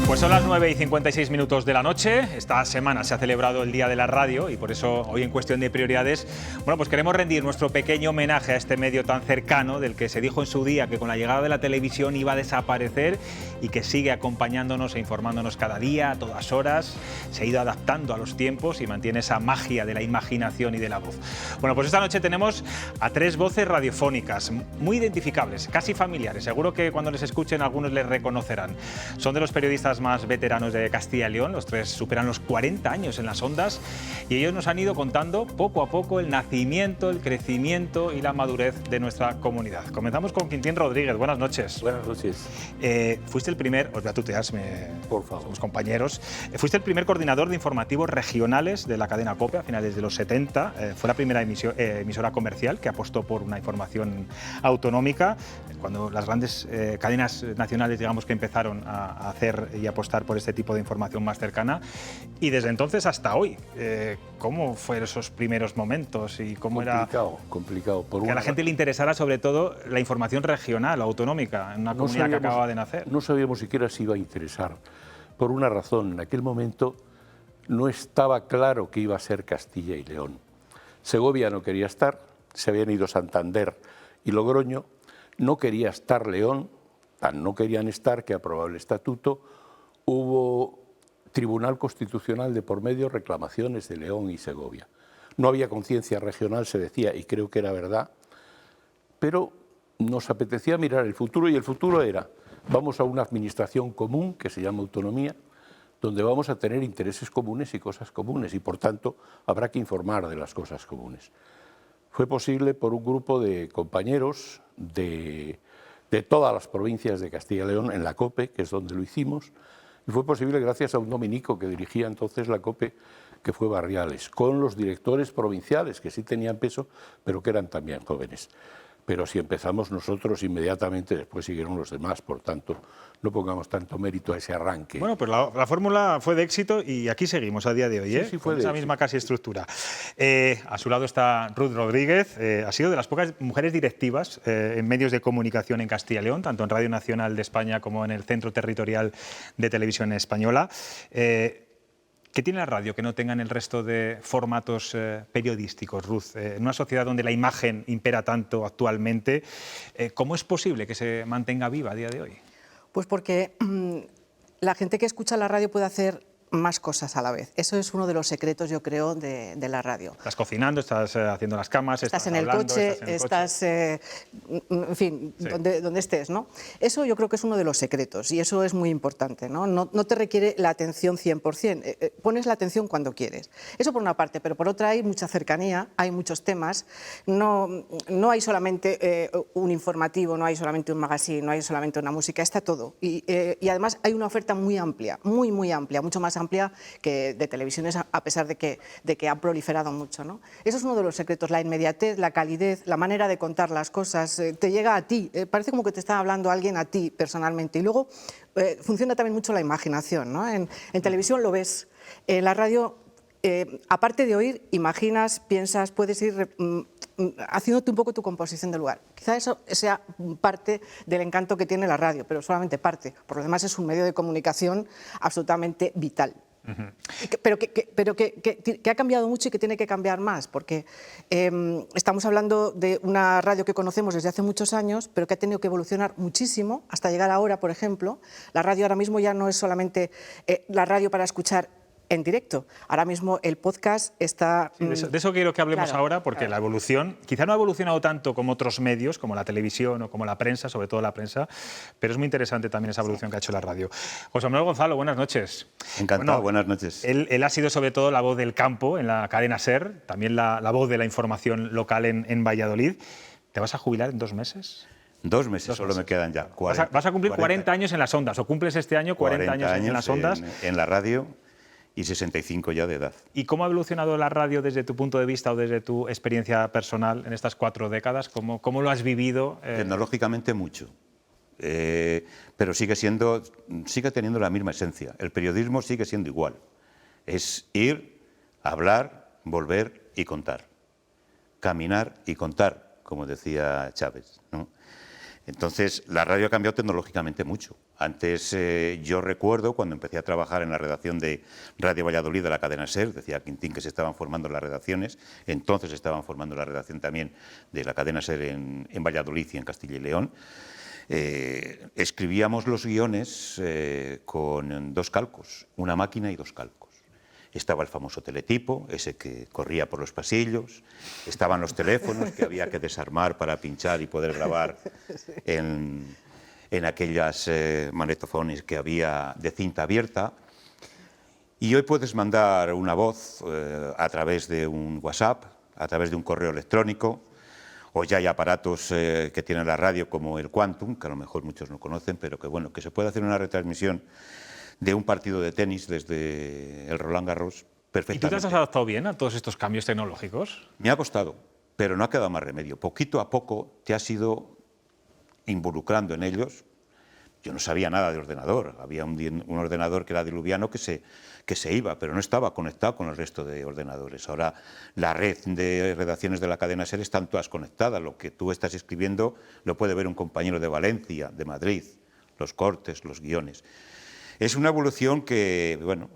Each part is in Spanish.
Pues son las 9:56 de la noche. Esta semana se ha celebrado el Día de la Radio y por eso hoy en Cuestión de Prioridades, bueno, pues queremos rendir nuestro pequeño homenaje a este medio tan cercano del que se dijo en su día que con la llegada de la televisión iba a desaparecer y que sigue acompañándonos e informándonos cada día, a todas horas. Se ha ido adaptando a los tiempos y mantiene esa magia de la imaginación y de la voz. Bueno, pues esta noche tenemos a tres voces radiofónicas muy identificables, casi familiares. Seguro que cuando les escuchen algunos les reconocerán. Son de los periodistas más veteranos de Castilla y León, los tres superan los 40 años en las ondas y ellos nos han ido contando poco a poco el nacimiento, el crecimiento y la madurez de nuestra comunidad. Comenzamos con Quintín Rodríguez, buenas noches. Buenas noches. Fuiste el primer, os voy a tutearme, por favor, somos compañeros, fuiste el primer coordinador de informativos regionales de la cadena COPE a finales de los 70, fue la primera emisora comercial que apostó por una información autonómica, cuando las grandes cadenas nacionales, digamos, que empezaron a hacer y apostar por este tipo de información más cercana, y desde entonces hasta hoy, ¿cómo fueron esos primeros momentos y cómo complicado. Que a la gente le interesara sobre todo la información regional, autonómica, en una comunidad que acababa de nacer? No sabíamos siquiera si iba a interesar, por una razón: en aquel momento no estaba claro que iba a ser Castilla y León. Segovia no quería estar, se habían ido Santander y Logroño, no quería estar León, tan no querían estar que aprobó el estatuto. Hubo Tribunal Constitucional de por medio, reclamaciones de León y Segovia. No había conciencia regional, se decía, y creo que era verdad, pero nos apetecía mirar el futuro, y el futuro era: vamos a una administración común que se llama autonomía, donde vamos a tener intereses comunes y cosas comunes, y por tanto habrá que informar de las cosas comunes. Fue posible por un grupo de compañeros de todas las provincias de Castilla y León en la COPE, que es donde lo hicimos, y fue posible gracias a un dominico que dirigía entonces la COPE, que fue Barriales, con los directores provinciales, que sí tenían peso, pero que eran también jóvenes. Pero si empezamos nosotros, inmediatamente después siguieron los demás, por tanto, no pongamos tanto mérito a ese arranque. Bueno, pues la fórmula fue de éxito y aquí seguimos a día de hoy, sí, fue con esa misma casi estructura. A su lado está Ruth Rodríguez, ha sido de las pocas mujeres directivas en medios de comunicación en Castilla y León, tanto en Radio Nacional de España como en el Centro Territorial de Televisión Española. ¿Qué tiene la radio que no tengan el resto de formatos periodísticos, Ruth? En una sociedad donde la imagen impera tanto actualmente, ¿cómo es posible que se mantenga viva a día de hoy? Pues porque la gente que escucha la radio puede hacer más cosas a la vez. Eso es uno de los secretos, yo creo, de la radio. Estás cocinando, estás haciendo las camas, estás en el coche, en fin, sí, donde estés, ¿no? Eso yo creo que es uno de los secretos y eso es muy importante, ¿no? No te requiere la atención 100%, pones la atención cuando quieres. Eso por una parte, pero por otra hay mucha cercanía, hay muchos temas, no hay solamente un informativo, no hay solamente un magazine, no hay solamente una música, está todo. Y además hay una oferta muy amplia, muy amplia, mucho más amplia que de televisiones, a pesar de que ha proliferado mucho, ¿no? Eso es uno de los secretos, la inmediatez, la calidez, la manera de contar las cosas, te llega a ti, parece como que te está hablando alguien a ti personalmente. Y luego funciona también mucho la imaginación, ¿no? En televisión lo ves, en la radio, aparte de oír, imaginas, piensas, puedes ir haciéndote un poco tu composición del lugar. Quizá eso sea parte del encanto que tiene la radio, pero solamente parte. Por lo demás es un medio de comunicación absolutamente vital. Pero que ha cambiado mucho y que tiene que cambiar más, porque estamos hablando de una radio que conocemos desde hace muchos años, pero que ha tenido que evolucionar muchísimo hasta llegar ahora, por ejemplo. La radio ahora mismo ya no es solamente la radio para escuchar en directo. Ahora mismo el podcast está... Sí, de eso quiero que hablemos ahora, porque la evolución, quizá no ha evolucionado tanto como otros medios, como la televisión o como la prensa, sobre todo la prensa, pero es muy interesante también esa evolución que ha hecho la radio. José Manuel Gonzalo, buenas noches. Encantado, buenas noches. Él ha sido sobre todo la voz del campo en la cadena SER, también la voz de la información local en Valladolid. ¿Te vas a jubilar en 2 meses? 2 meses, solo me quedan ya. 40, vas a cumplir 40 años en las ondas, o cumples este año 40 años en las ondas. En la radio. Y 65 ya de edad. ¿Y cómo ha evolucionado la radio desde tu punto de vista o desde tu experiencia personal en estas 4 décadas? ¿Cómo lo has vivido? Tecnológicamente mucho, pero sigue teniendo la misma esencia. El periodismo sigue siendo igual. Es ir, hablar, volver y contar. Caminar y contar, como decía Chávez, ¿no? Entonces, la radio ha cambiado tecnológicamente mucho. Antes yo recuerdo cuando empecé a trabajar en la redacción de Radio Valladolid de la cadena SER, decía Quintín que se estaban formando las redacciones, entonces estaban formando la redacción también de la cadena SER en Valladolid y en Castilla y León. Escribíamos los guiones con 2 calcos, una máquina y 2 calcos. Estaba el famoso teletipo, ese que corría por los pasillos, estaban los teléfonos que había que desarmar para pinchar y poder grabar en aquellas magnetofones que había de cinta abierta. Y hoy puedes mandar una voz a través de un WhatsApp, a través de un correo electrónico, o ya hay aparatos que tienen la radio como el Quantum, que a lo mejor muchos no conocen, pero que bueno, que se puede hacer una retransmisión de un partido de tenis desde el Roland Garros perfectamente. ¿Y tú te has adaptado bien a todos estos cambios tecnológicos? Me ha costado, pero no ha quedado más remedio. Poquito a poco te has ido involucrando en ellos. Yo no sabía nada de ordenador. Había un ordenador que era diluviano que se iba, pero no estaba conectado con el resto de ordenadores. Ahora la red de redacciones de la cadena SER están todas conectadas. Lo que tú estás escribiendo lo puede ver un compañero de Valencia, de Madrid, los cortes, los guiones. Es una evolución que, bueno,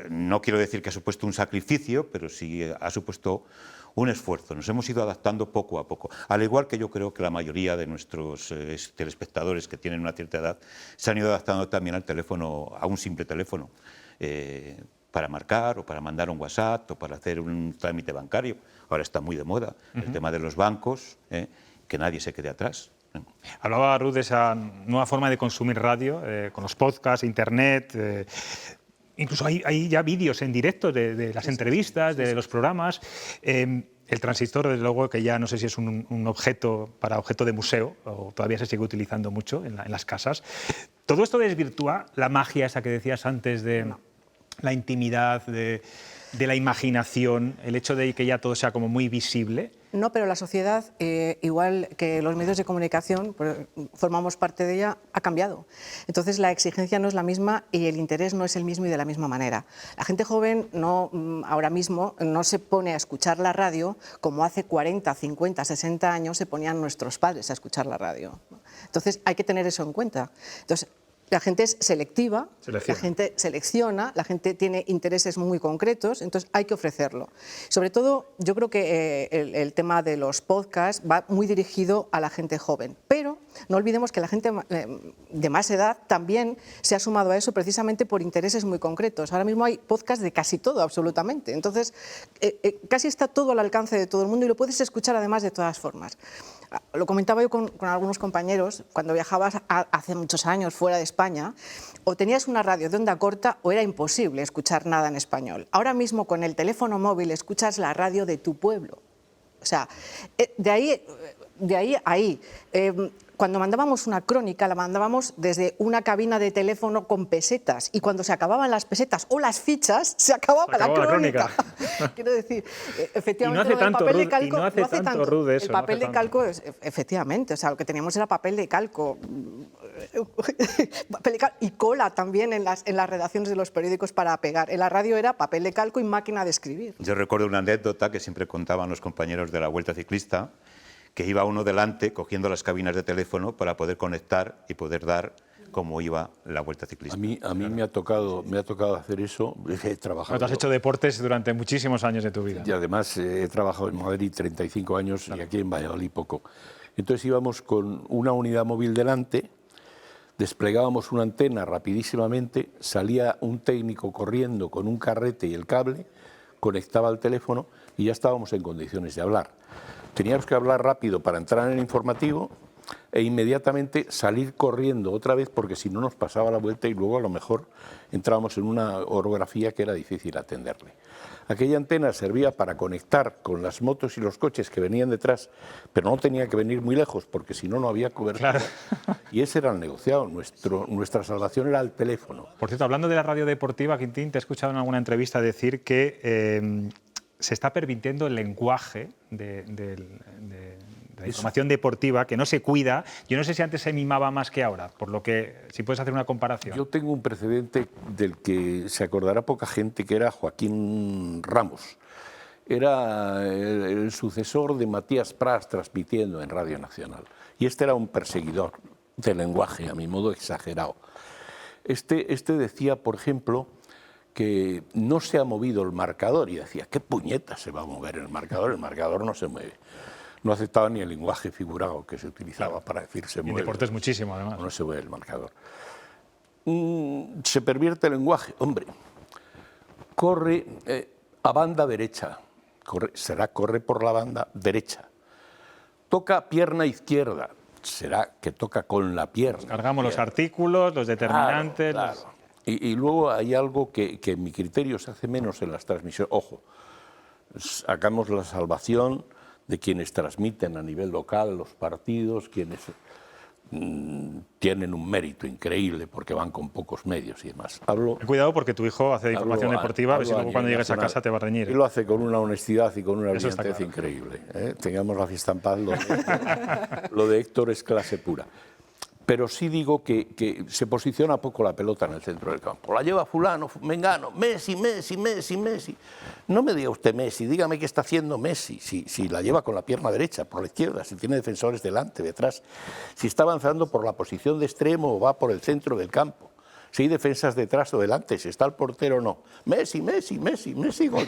no quiero decir que ha supuesto un sacrificio, pero sí ha supuesto un esfuerzo. Nos hemos ido adaptando poco a poco. Al igual que yo creo que la mayoría de nuestros telespectadores que tienen una cierta edad se han ido adaptando también al teléfono, a un simple teléfono, para marcar o para mandar un WhatsApp o para hacer un trámite bancario. Ahora está muy de moda el tema de los bancos, que nadie se quede atrás. Hablaba Ruth de esa nueva forma de consumir radio, con los podcasts, internet. Incluso hay ya vídeos en directo de las entrevistas, de los programas. El transistor, desde luego, que ya no sé si es un objeto de museo o todavía se sigue utilizando mucho en las casas. ¿Todo esto desvirtúa la magia esa que decías antes de la intimidad, de la imaginación, el hecho de que ya todo sea como muy visible? No, pero la sociedad, igual que los medios de comunicación, formamos parte de ella, ha cambiado. Entonces la exigencia no es la misma y el interés no es el mismo y de la misma manera. La gente joven ahora mismo no se pone a escuchar la radio como hace 40, 50, 60 años se ponían nuestros padres a escuchar la radio. Entonces hay que tener eso en cuenta. Entonces, la gente es selectiva, la gente selecciona, la gente tiene intereses muy concretos, entonces hay que ofrecerlo. Sobre todo, yo creo que el tema de los podcasts va muy dirigido a la gente joven, pero no olvidemos que la gente de más edad también se ha sumado a eso precisamente por intereses muy concretos. Ahora mismo hay podcasts de casi todo, absolutamente. Entonces, casi está todo al alcance de todo el mundo y lo puedes escuchar además de todas formas. Lo comentaba yo con algunos compañeros, cuando viajabas hace muchos años fuera de España, o tenías una radio de onda corta o era imposible escuchar nada en español. Ahora mismo con el teléfono móvil escuchas la radio de tu pueblo. O sea, de ahí a ahí. Cuando mandábamos una crónica, la mandábamos desde una cabina de teléfono con pesetas y cuando se acababan las pesetas o las fichas, se acababa la crónica. Quiero decir, efectivamente, y no hace tanto, papel de Ruth, calco, no hace tanto, Ruth, eso. El papel de calco, efectivamente, o sea, lo que teníamos era papel de calco. Y cola también en las redacciones de los periódicos para pegar. En la radio era papel de calco y máquina de escribir. Yo recuerdo una anécdota que siempre contaban los compañeros de la Vuelta Ciclista, que iba uno delante cogiendo las cabinas de teléfono para poder conectar y poder dar cómo iba la Vuelta Ciclista. A mí me ha tocado hacer eso. He trabajado. Tú has hecho deportes durante muchísimos años de tu vida. Y además he trabajado en Madrid 35 años y aquí en Valladolid poco. Entonces íbamos con una unidad móvil delante, desplegábamos una antena rapidísimamente, salía un técnico corriendo con un carrete y el cable, conectaba al teléfono y ya estábamos en condiciones de hablar. Teníamos que hablar rápido para entrar en el informativo e inmediatamente salir corriendo otra vez porque si no nos pasaba la vuelta y luego a lo mejor entrábamos en una orografía que era difícil atenderle. Aquella antena servía para conectar con las motos y los coches que venían detrás, pero no tenía que venir muy lejos porque si no, no había cobertura. Claro. Y ese era el negociado, nuestra salvación era el teléfono. Por cierto, hablando de la radio deportiva, Quintín, te he escuchado en alguna entrevista decir que se está permitiendo el lenguaje de la información deportiva, que no se cuida. Yo no sé si antes se mimaba más que ahora, por lo que, si puedes hacer una comparación. Yo tengo un precedente del que se acordará poca gente, que era Joaquín Ramos. Era el sucesor de Matías Prats transmitiendo en Radio Nacional. Y este era un perseguidor del lenguaje, a mi modo exagerado. Este decía, por ejemplo, que no se ha movido el marcador, y decía, ¿qué puñeta se va a mover el marcador? El marcador no se mueve. No aceptaba ni el lenguaje figurado que se utilizaba para decir se Y en mueve. deportes muchísimo, además. No se mueve el marcador. Se pervierte el lenguaje. Hombre, corre a banda derecha. Corre por la banda derecha. Toca pierna izquierda. Será que toca con la pierna. Cargamos los artículos, los determinantes. Claro, claro. Y luego hay algo que en mi criterio se hace menos en las transmisiones. Ojo, sacamos la salvación de quienes transmiten a nivel local los partidos, quienes tienen un mérito increíble porque van con pocos medios y demás. Cuidado porque tu hijo hace información deportiva, a ver si luego cuando llegues a casa te va a reñir. Y lo hace con una honestidad y con una Eso está brillantez claro. increíble. Tengamos la fiesta en paz, lo de Héctor es clase pura. Pero sí digo que se posiciona poco la pelota en el centro del campo. La lleva fulano, mengano, Messi. No me diga usted Messi, dígame qué está haciendo Messi. Si la lleva con la pierna derecha, por la izquierda, si tiene defensores delante, detrás, si está avanzando por la posición de extremo o va por el centro del campo, si hay defensas detrás o delante, si está el portero o no. Messi, gol.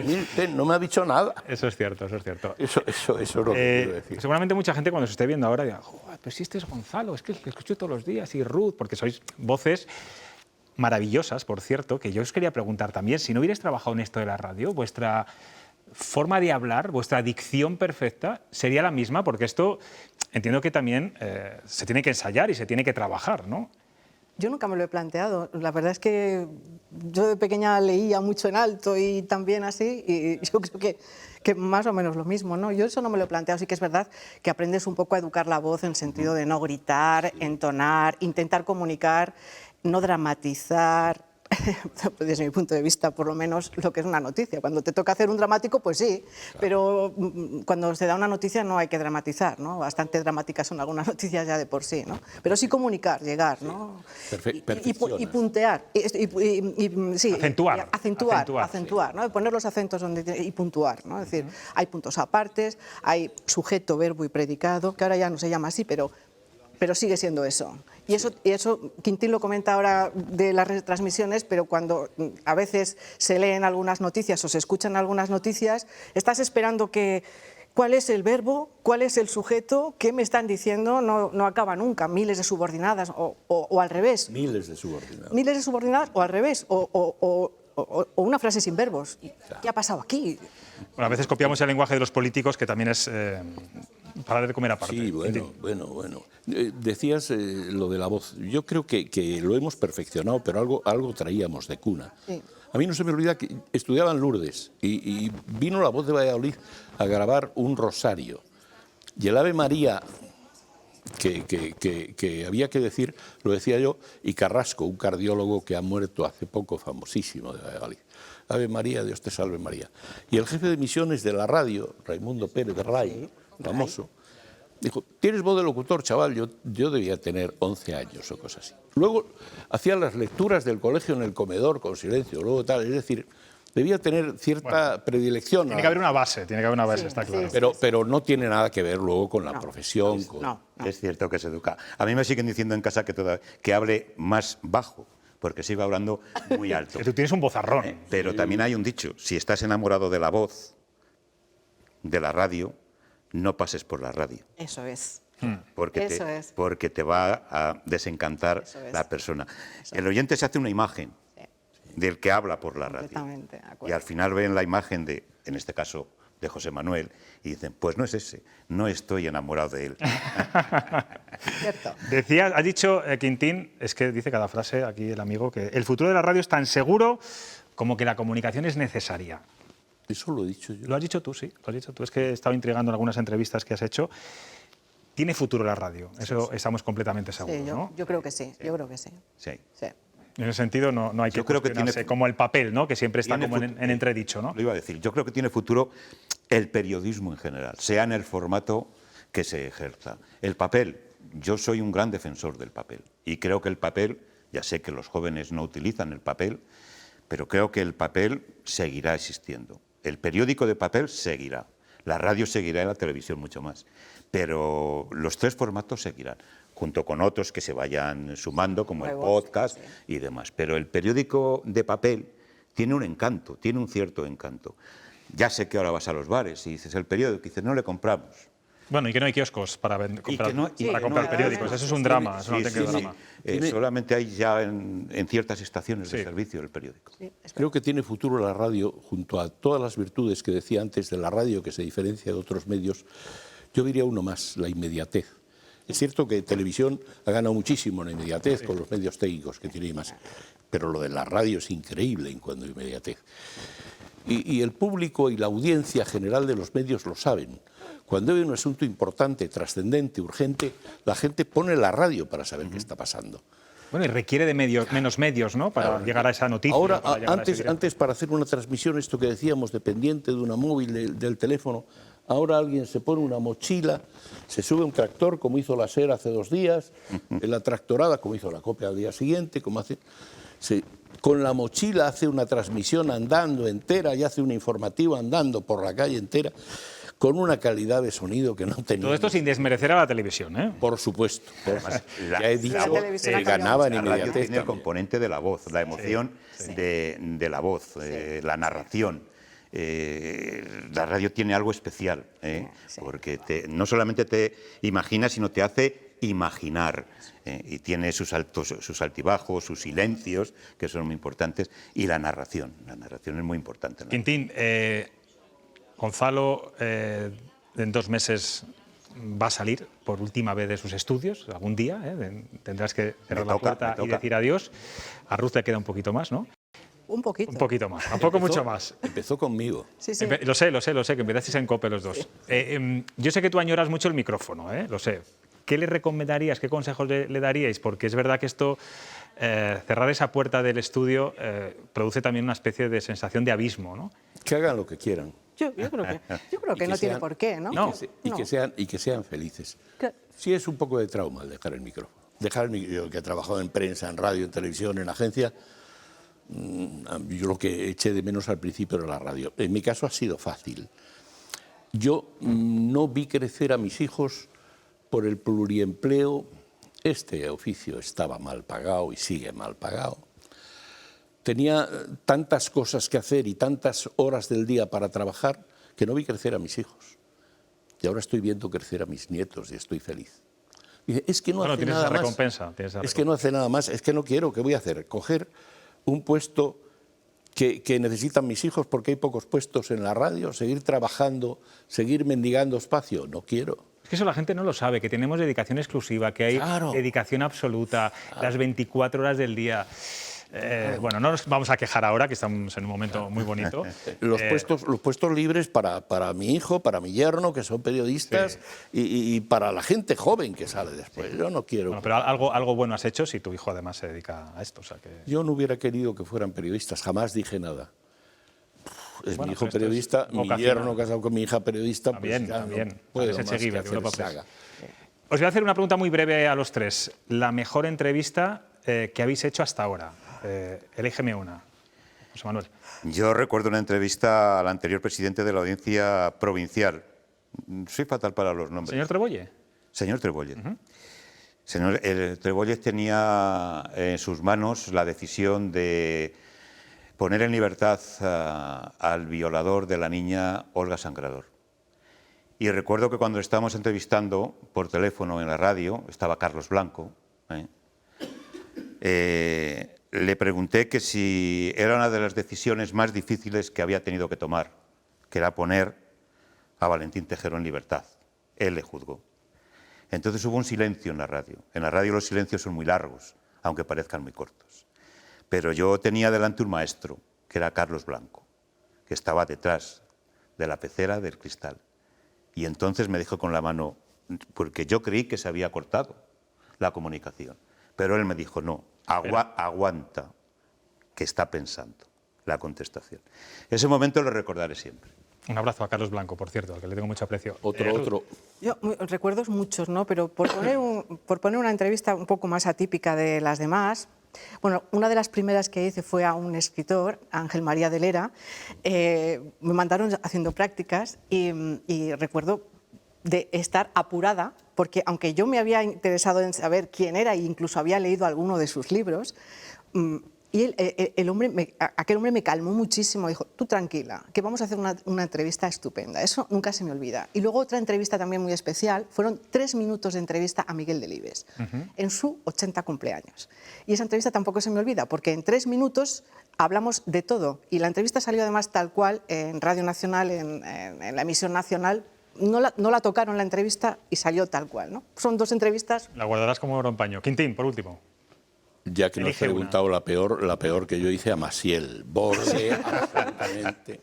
Mire usted, no me ha dicho nada. Eso es cierto, eso es cierto. Eso es lo que quiero decir. Seguramente mucha gente cuando se esté viendo ahora diga, pues si este es Gonzalo, es que le escucho todos los días, y Ruth, porque sois voces maravillosas, por cierto, que yo os quería preguntar también, si no hubierais trabajado en esto de la radio, vuestra forma de hablar, vuestra dicción perfecta, sería la misma, porque esto entiendo que también se tiene que ensayar y se tiene que trabajar, ¿no? Yo nunca me lo he planteado. La verdad es que yo de pequeña leía mucho en alto y también así, y yo creo que más o menos lo mismo, ¿no? Yo eso no me lo he planteado. Sí que es verdad que aprendes un poco a educar la voz en sentido de no gritar, entonar, intentar comunicar, no dramatizar. Desde mi punto de vista, por lo menos, lo que es una noticia. Cuando te toca hacer un dramático, pues sí, claro. Pero cuando se da una noticia no hay que dramatizar, ¿no? Bastante dramáticas son algunas noticias ya de por sí, ¿no? Pero sí comunicar, llegar, ¿no? Y puntear. Sí, acentuar, ¿no? Poner los acentos y puntuar, ¿no? Es decir, hay puntos apartes, hay sujeto, verbo y predicado, que ahora ya no se llama así, pero sigue siendo eso. Y eso, Quintín lo comenta ahora de las retransmisiones, pero cuando a veces se leen algunas noticias o se escuchan algunas noticias, estás esperando cuál es el verbo, cuál es el sujeto, qué me están diciendo, no acaba nunca, miles de subordinadas o al revés. Miles de subordinadas. Miles de subordinadas o al revés, o una frase sin verbos. ¿Qué ha pasado aquí? Bueno, a veces copiamos el lenguaje de los políticos, que también es para de comer aparte. Sí, bueno. Decías lo de la voz. Yo creo que lo hemos perfeccionado, pero algo traíamos de cuna. Sí. A mí no se me olvida que estudiaba en Lourdes y vino La Voz de Valladolid a grabar un rosario. Y el Ave María que había que decir, lo decía yo, y Carrasco, un cardiólogo que ha muerto hace poco, famosísimo de Valladolid. Ave María, Dios te salve María. Y el jefe de misiones de la radio, Raimundo Pérez de Ray, famoso, dijo, tienes voz de locutor, chaval. Yo debía tener 11 años o cosas así. Luego hacía las lecturas del colegio en el comedor con silencio, luego tal, es decir, debía tener cierta predilección. Tiene que haber una base, sí, está claro. Pero no tiene nada que ver luego con la profesión. No. Es cierto que se educa. A mí me siguen diciendo en casa que hable más bajo, porque sigo hablando muy alto. Que tú tienes un vozarrón. Pero también hay un dicho, si estás enamorado de la voz, de la radio, no pases por la radio. Eso es. Porque te va a desencantar la persona. El oyente se hace una imagen del que habla por la radio. Y al final ven la imagen de, en este caso, de José Manuel, y dicen, pues no es ese, no estoy enamorado de él. Cierto. Ha dicho Quintín, es que dice cada frase aquí el amigo, que el futuro de la radio es tan seguro como que la comunicación es necesaria. Eso lo he dicho yo. Lo has dicho tú, sí, lo has dicho tú. Es que he estado intrigando en algunas entrevistas que has hecho. ¿Tiene futuro la radio? Eso estamos completamente seguros, ¿no? Yo creo que sí, yo creo que sí. Sí. En ese sentido no hay que cuestionarse, como el papel, ¿no? Que siempre está como en entredicho, ¿no? Lo iba a decir. Yo creo que tiene futuro el periodismo en general, sea en el formato que se ejerza. El papel, yo soy un gran defensor del papel y creo que el papel, ya sé que los jóvenes no utilizan el papel, pero creo que el papel seguirá existiendo. El periódico de papel seguirá, la radio seguirá y la televisión mucho más, pero los tres formatos seguirán. junto con otros que se vayan sumando, como el Nuevos, podcast sí. y demás. Pero el periódico de papel tiene un encanto, tiene un cierto encanto. Ya sé que ahora vas a los bares y dices el periódico, y dices, no le compramos. Bueno, y que no hay kioscos para comprar, para comprar no, periódicos. Eso es un drama, es un auténtico drama. Solamente hay ya en ciertas estaciones de servicio el periódico. Sí, es Creo que tiene futuro la radio, junto a todas las virtudes que decía antes de la radio, que se diferencia de otros medios. Yo diría uno más, la inmediatez. Es cierto que televisión ha ganado muchísimo en inmediatez con los medios técnicos que tiene y más, pero lo de la radio es increíble en cuanto a inmediatez. Y el público y la audiencia general de los medios lo saben. Cuando hay un asunto importante, trascendente, urgente, la gente pone la radio para saber qué está pasando. Bueno, y requiere de menos medios, ¿no? Para llegar a esa noticia. Ahora, para llegar a ese directo. antes para hacer una transmisión, esto que decíamos, dependiente de una móvil, del teléfono, ahora alguien se pone una mochila, se sube a un tractor, como hizo la SER hace 2 días, en la tractorada, como hizo la COPE al día siguiente, como hace... con la mochila hace una transmisión andando entera y hace un informativo andando por la calle entera, con una calidad de sonido que no tenía. Todo esto sin desmerecer a la televisión, ¿eh? Por supuesto. Además, Ya he dicho televisión que ha cambiado ganaba en La radio inmediatez tiene el también. componente de la voz, la emoción de la voz, la narración. La radio tiene algo especial, porque no solamente te imagina, sino te hace imaginar. Y tiene sus altos, sus altibajos, sus silencios, que son muy importantes, y la narración. La narración es muy importante. ¿No? Quintín, Gonzalo en 2 meses va a salir por última vez de sus estudios, algún día, tendrás que cerrar la puerta y decir adiós. A Ruth le queda un poquito más, ¿no? Un poquito. Un poquito más, tampoco mucho más. Empezó conmigo. Sí, sí. Lo sé, que empezasteis en COPE los dos. Yo sé que tú añoras mucho el micrófono, lo sé. ¿Qué le recomendarías, qué consejos le daríais? Porque es verdad que esto, cerrar esa puerta del estudio, produce también una especie de sensación de abismo, ¿no? Que hagan lo que quieran. Yo creo que no tiene por qué, ¿no? Y que sean felices. Que- Sí es un poco de trauma el dejar el micrófono. Yo que he trabajado en prensa, en radio, en televisión, en agencia, yo lo que eché de menos al principio era la radio. En mi caso ha sido fácil. Yo no vi crecer a mis hijos por el pluriempleo. Este oficio estaba mal pagado y sigue mal pagado. Tenía tantas cosas que hacer y tantas horas del día para trabajar que no vi crecer a mis hijos. Y ahora estoy viendo crecer a mis nietos y estoy feliz. Dice, es que no hace tienes nada esa más. recompensa. Es que no hace nada más, es que no quiero, ¿qué voy a hacer? Coger un puesto que necesitan mis hijos porque hay pocos puestos en la radio, seguir trabajando, seguir mendigando espacio, no quiero. Es que eso la gente no lo sabe, que tenemos dedicación exclusiva, que hay Claro. dedicación absoluta, las 24 horas del día. Bueno, no nos vamos a quejar ahora, que estamos en un momento muy bonito. Los puestos libres para mi hijo, para mi yerno, que son periodistas, y para la gente joven que sale después. Yo no quiero. Bueno, pero algo bueno has hecho si tu hijo además se dedica a esto. O sea que... Yo no hubiera querido que fueran periodistas, jamás dije nada. Es Bueno, mi hijo pero esto es periodista, mi vocacional. yerno casado con mi hija periodista, También, pues ya también. no puedo Ese más Che que Guiber, hacer Europa esa Press. saga. Os voy a hacer una pregunta muy breve a los tres. La mejor entrevista que habéis hecho hasta ahora. Elígeme una. José Manuel. Yo recuerdo una entrevista al anterior presidente de la Audiencia Provincial. Soy fatal para los nombres. Señor Trebolle. Señor Trebolle. Señor Trebolle tenía en sus manos la decisión de poner en libertad al violador de la niña Olga Sangrador. Y recuerdo que cuando estábamos entrevistando por teléfono en la radio, estaba Carlos Blanco, le pregunté que si era una de las decisiones más difíciles que había tenido que tomar, que era poner a Valentín Tejero en libertad. Él le juzgó. Entonces hubo un silencio en la radio. En la radio los silencios son muy largos, aunque parezcan muy cortos. Pero yo tenía delante un maestro, que era Carlos Blanco, que estaba detrás de la pecera del cristal. Y entonces me dijo con la mano, porque yo creí que se había cortado la comunicación. Pero él me dijo, no, aguanta, que está pensando la contestación. Ese momento lo recordaré siempre. Un abrazo a Carlos Blanco, por cierto, al que le tengo mucho aprecio. Otro. Yo, recuerdos muchos, ¿no? Pero por poner una entrevista un poco más atípica de las demás, bueno, una de las primeras que hice fue a un escritor, Ángel María de Lera. Me mandaron haciendo prácticas y recuerdo de estar apurada, porque aunque yo me había interesado en saber quién era e incluso había leído alguno de sus libros, y aquel hombre me calmó muchísimo, dijo, tú tranquila, que vamos a hacer una entrevista estupenda, eso nunca se me olvida. Y luego otra entrevista también muy especial, fueron 3 minutos de entrevista a Miguel Delibes, en su 80 cumpleaños. Y esa entrevista tampoco se me olvida, porque en 3 minutos hablamos de todo, y la entrevista salió además tal cual en Radio Nacional, en la emisión nacional. No la tocaron la entrevista y salió tal cual, ¿no? Son 2 entrevistas. La guardarás como oro en paño. Quintín, por último. Ya que nos has preguntado la peor que yo hice a Maciel, borde absolutamente.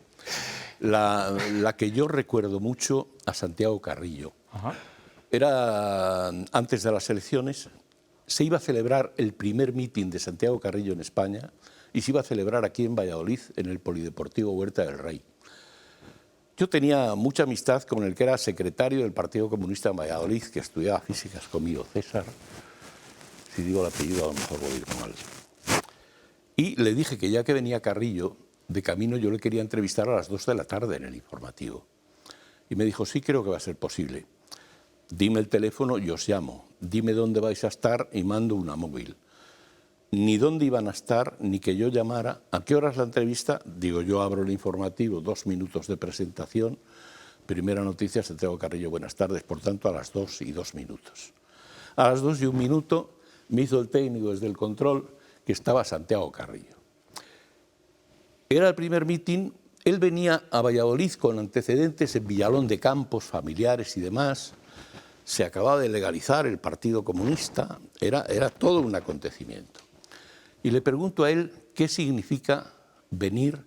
La que yo recuerdo mucho a Santiago Carrillo. Era antes de las elecciones, se iba a celebrar el primer mitin de Santiago Carrillo en España y se iba a celebrar aquí en Valladolid, en el Polideportivo Huerta del Rey. Yo tenía mucha amistad con el que era secretario del Partido Comunista en Valladolid, que estudiaba físicas conmigo, César. Si digo el apellido, a lo mejor voy a ir mal. Y le dije que ya que venía Carrillo, de camino yo le quería entrevistar a las 2 de la tarde en el informativo. Y me dijo, sí, creo que va a ser posible. Dime el teléfono y os llamo. Dime dónde vais a estar y mando una móvil. Ni dónde iban a estar, ni que yo llamara. ¿A qué hora es la entrevista? Digo, yo abro el informativo, 2 minutos de presentación. Primera noticia, Santiago Carrillo, buenas tardes. Por tanto, a las 2 y 2 minutos. A las 2 y 1 minuto me hizo el técnico desde el control que estaba Santiago Carrillo. Era el primer mitin, él venía a Valladolid con antecedentes en Villalón de Campos, familiares y demás. Se acababa de legalizar el Partido Comunista, era todo un acontecimiento. Y le pregunto a él qué significa venir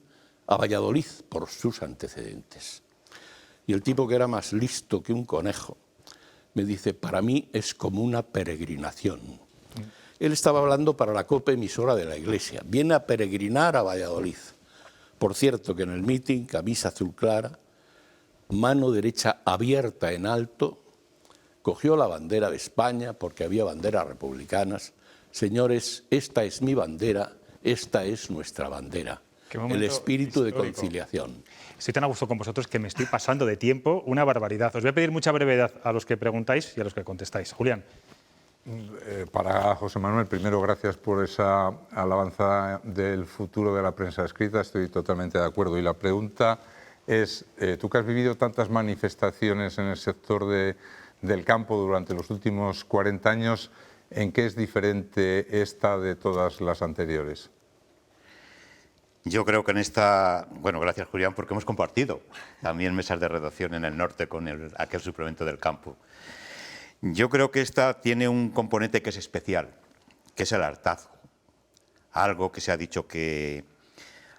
a Valladolid por sus antecedentes. Y el tipo, que era más listo que un conejo, me dice, para mí es como una peregrinación. Él estaba hablando para la COPE, emisora de la Iglesia. Viene a peregrinar a Valladolid. Por cierto, que en el mitin, camisa azul clara, mano derecha abierta en alto, cogió la bandera de España, porque había banderas republicanas. Señores, esta es mi bandera, esta es nuestra bandera. El espíritu histórico de conciliación. Estoy tan a gusto con vosotros que me estoy pasando de tiempo, una barbaridad. Os voy a pedir mucha brevedad a los que preguntáis y a los que contestáis. Julián. Para José Manuel, primero, gracias por esa alabanza del futuro de la prensa escrita. Estoy totalmente de acuerdo. Y la pregunta es, tú que has vivido tantas manifestaciones en el sector del campo durante los últimos 40 años, ¿en qué es diferente esta de todas las anteriores? Yo creo que en esta, bueno, gracias Julián, porque hemos compartido también mesas de redacción en el norte con aquel suplemento del campo. Yo creo que esta tiene un componente que es especial, que es el hartazgo. Algo que se ha dicho que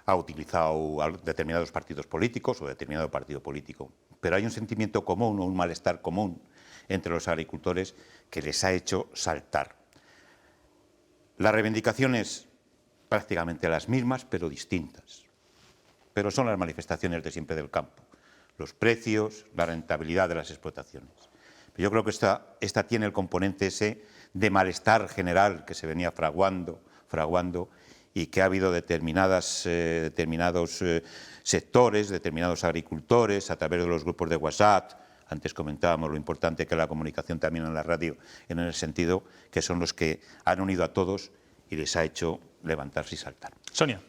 ha utilizado determinados partidos políticos o determinado partido político. Pero hay un sentimiento común o un malestar común entre los agricultores que les ha hecho saltar. Las reivindicaciones prácticamente las mismas, pero distintas. Pero son las manifestaciones de siempre del campo. Los precios, la rentabilidad de las explotaciones. Yo creo que esta tiene el componente ese de malestar general que se venía fraguando y que ha habido determinados sectores, determinados agricultores, a través de los grupos de WhatsApp. Antes comentábamos lo importante que es la comunicación también en la radio, en el sentido que son los que han unido a todos y les ha hecho levantarse y saltar. Sonia.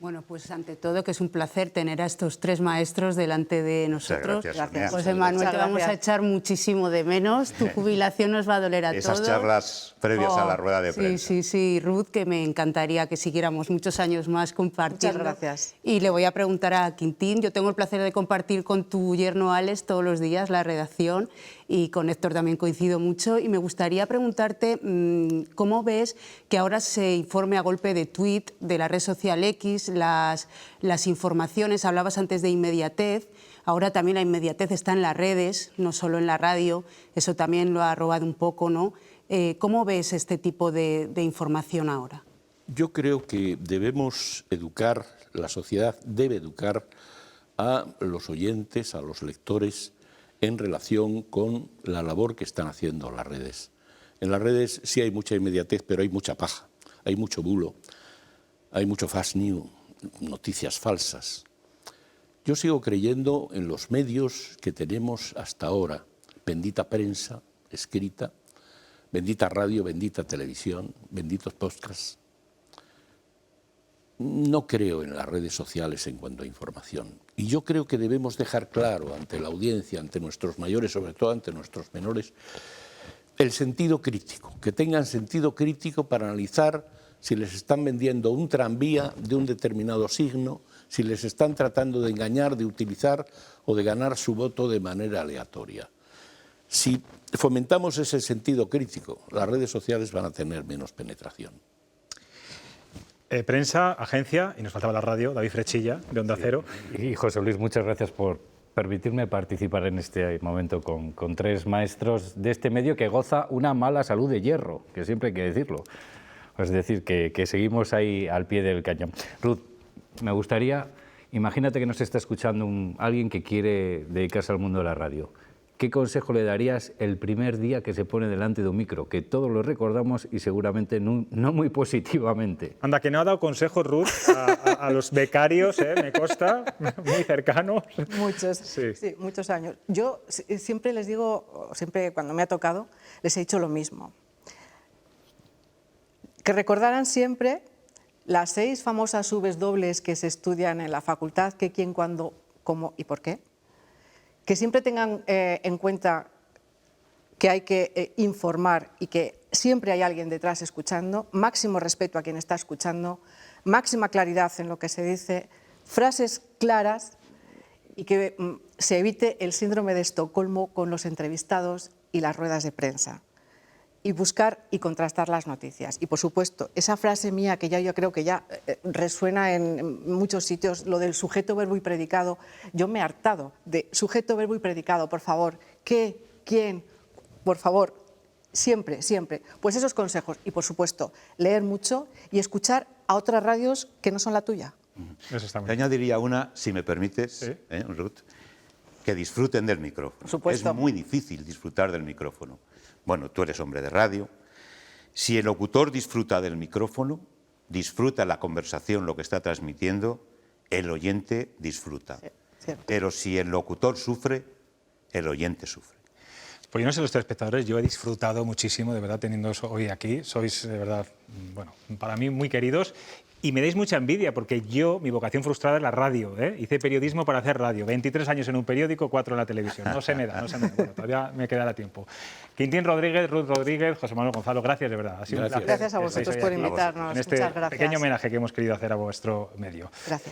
Bueno, pues ante todo que es un placer tener a estos 3 maestros delante de nosotros. Gracias. José Manuel, te vamos a echar muchísimo de menos. Tu jubilación nos va a doler a todos. Esas charlas previas a la rueda de prensa. Sí, Ruth, que me encantaría que siguiéramos muchos años más compartiendo. Muchas gracias. Y le voy a preguntar a Quintín. Yo tengo el placer de compartir con tu yerno Alex todos los días la redacción y con Héctor también coincido mucho. Y me gustaría preguntarte cómo ves que ahora se informe a golpe de tuit de la red social X, las informaciones. Hablabas antes de inmediatez, ahora también la inmediatez está en las redes, no solo en la radio, eso también lo ha robado un poco, ¿no? ¿Cómo ves este tipo de información ahora? Yo creo que debemos educar, la sociedad debe educar a los oyentes, a los lectores, en relación con la labor que están haciendo las redes. En las redes sí hay mucha inmediatez, pero hay mucha paja, hay mucho bulo, hay mucho fast news, noticias falsas. Yo sigo creyendo en los medios que tenemos hasta ahora, bendita prensa escrita, bendita radio, bendita televisión, benditos podcasts. No creo en las redes sociales en cuanto a información. Y yo creo que debemos dejar claro ante la audiencia, ante nuestros mayores, sobre todo ante nuestros menores, el sentido crítico, que tengan sentido crítico para analizar si les están vendiendo un tranvía de un determinado signo, si les están tratando de engañar, de utilizar o de ganar su voto de manera aleatoria. Si fomentamos ese sentido crítico, las redes sociales van a tener menos penetración. Prensa, agencia, y nos faltaba la radio, David Frechilla, de Onda Cero. Y José Luis, muchas gracias por permitirme participar en este momento con tres maestros de este medio que goza una mala salud de hierro, que siempre hay que decirlo. Es decir, que seguimos ahí al pie del cañón. Ruth, me gustaría, imagínate que nos está escuchando alguien que quiere dedicarse al mundo de la radio. ¿Qué consejo le darías el primer día que se pone delante de un micro? Que todos lo recordamos y seguramente no muy positivamente. Anda, que no ha dado consejos, Ruth, a los becarios, me consta, muy cercanos. Muchos, Sí. sí, muchos años. Yo siempre les digo, siempre cuando me ha tocado, les he dicho lo mismo. Que recordaran siempre las 6 famosas Vs dobles que se estudian en la facultad, qué, quién, cuándo, cómo y por qué. Que siempre tengan en cuenta que hay que informar y que siempre hay alguien detrás escuchando, máximo respeto a quien está escuchando, máxima claridad en lo que se dice, frases claras y que se evite el síndrome de Estocolmo con los entrevistados y las ruedas de prensa. Y buscar y contrastar las noticias. Y, por supuesto, esa frase mía que yo creo que ya resuena en muchos sitios, lo del sujeto, verbo y predicado, yo me he hartado de sujeto, verbo y predicado, por favor, ¿qué? ¿Quién? Por favor, siempre, siempre. Pues esos consejos. Y, por supuesto, leer mucho y escuchar a otras radios que no son la tuya. Eso está muy Te bien. añadiría una, si me permites, Sí. Ruth, que disfruten del micrófono. Por supuesto. Es muy difícil disfrutar del micrófono. Bueno, tú eres hombre de radio. Si el locutor disfruta del micrófono, disfruta la conversación, lo que está transmitiendo, el oyente disfruta. Sí, cierto. Pero si el locutor sufre, el oyente sufre. Pues yo no sé los telespectadores, yo he disfrutado muchísimo, de verdad, teniendo hoy aquí. Sois, de verdad, bueno, para mí muy queridos. Y me dais mucha envidia, porque yo, mi vocación frustrada es la radio, ¿eh? Hice periodismo para hacer radio. 23 años en un periódico, 4 en la televisión. No se me da, no se me da. Bueno, todavía me quedará tiempo. Quintín Rodríguez, Ruth Rodríguez, José Manuel Gonzalo, gracias, de verdad. Ha sido un Gracias. placer Gracias a que vosotros estéis por hoy aquí, invitarnos. en este Muchas gracias. pequeño homenaje que hemos querido hacer a vuestro medio. Gracias.